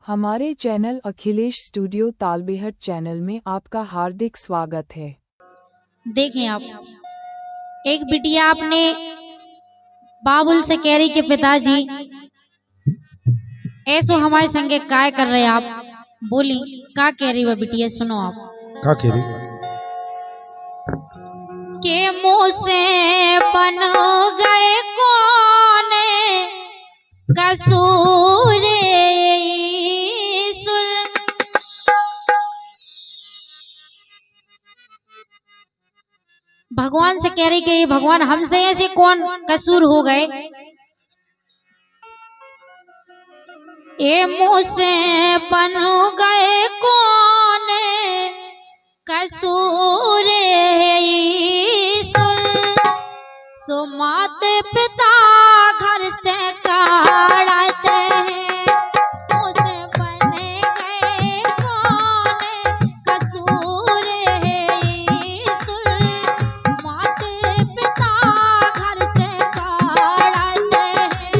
हमारे channel Akhilesh studio Talbehat channel में आपका हार्दिक स्वागत है। देखें आप, एक बिटिया अपने बाबुल से कह रही कि पिताजी ऐसो हमारे संगे काय कर रहे आप। बोली का कह रही वह बिटिया, सुनो आप का कह रही के मुँह से बन गए कौन कसूर भगवान से कह रही कि ये भगवान हमसे ऐसे कौन कसूर हो गए। ए मुँह से बन गए कौन कसूर सो माते पिता घर से काढ़ते हैं, मुँह से बने गए कौन कसूर माते पिता घर से काढ़ते हैं।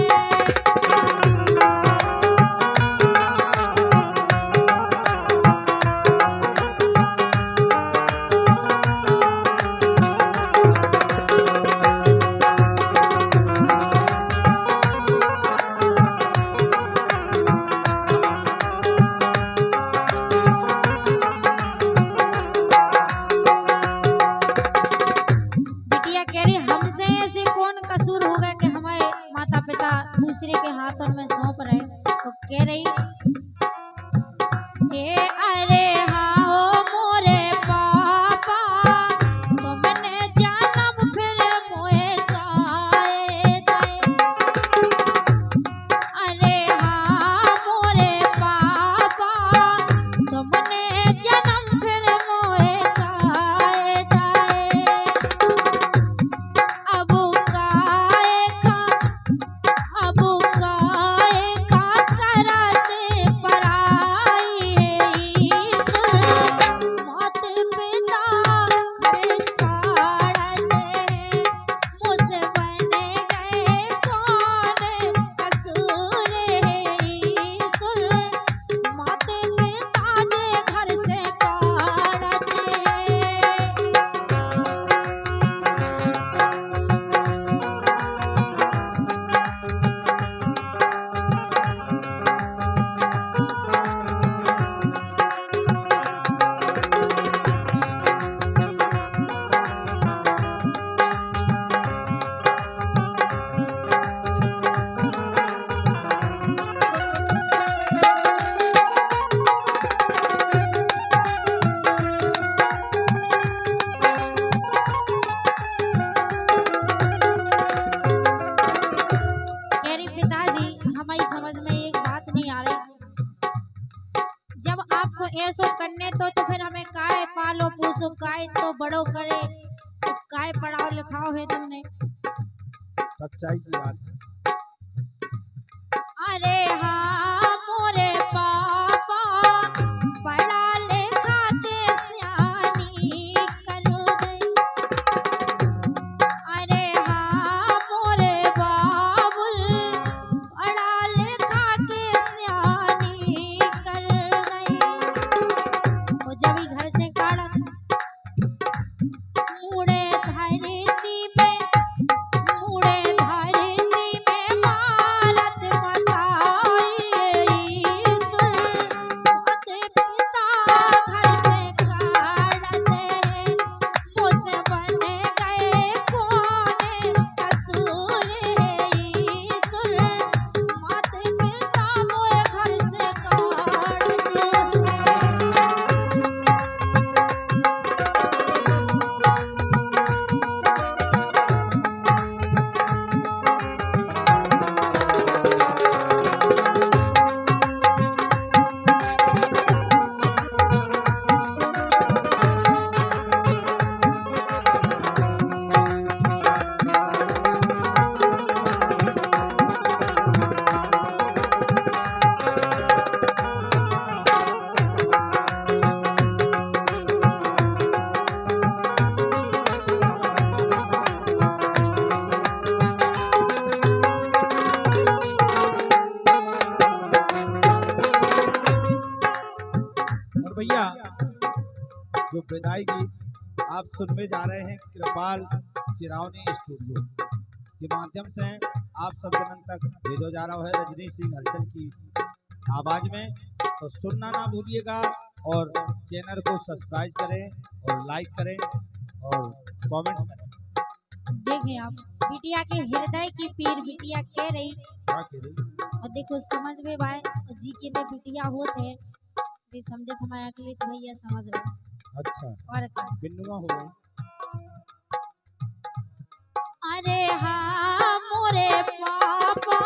दूसरे के हाथों में सौंप रहे तो कह रही अरे हाँ हो मोरे पापा तुमने जन्म फिर मोए गाए दे। अरे हाँ मोरे पापा तुमने जन्म फिर मोए गाए दे। अब गाए खा ऐसो करने तो फिर हमें काय पालो पोसो, काय तो बड़ो करे, तो काय पढ़ाओ लिखाओ है तुमने। सच्चाई की बात है। अरे हाँ मोरे पापा पढ़ा लिखा के सियानी कर दे। अरे हाँ मोरे बाबुल पढ़ा लिखा के सियानी कर गई। जब ही घर से काढ़ा मुड़े धरती में भारत बताई और भैया जो विदाई गीत आप सुनने जा रहे हैं कृपाल चिरावनी स्टूडियो के माध्यम से आप सब जनन तक भेजो जा रहा है रजनी सिंह हलचल की आवाज में। तो सुनना ना भूलिएगा और चैनल को सब्सक्राइब करें और लाइक करें और कमेंट करें। देखें आप बिटिया के हृदय की पीर बिटिया कह रही क्या कह रही? और देखो समझ में भाई जी के ने बिटिया होते भी समझे हमारे अखिलेश भैया समझ रहे अच्छा और का बिन्नुआ हो गई। अरे हाँ मोरे पापा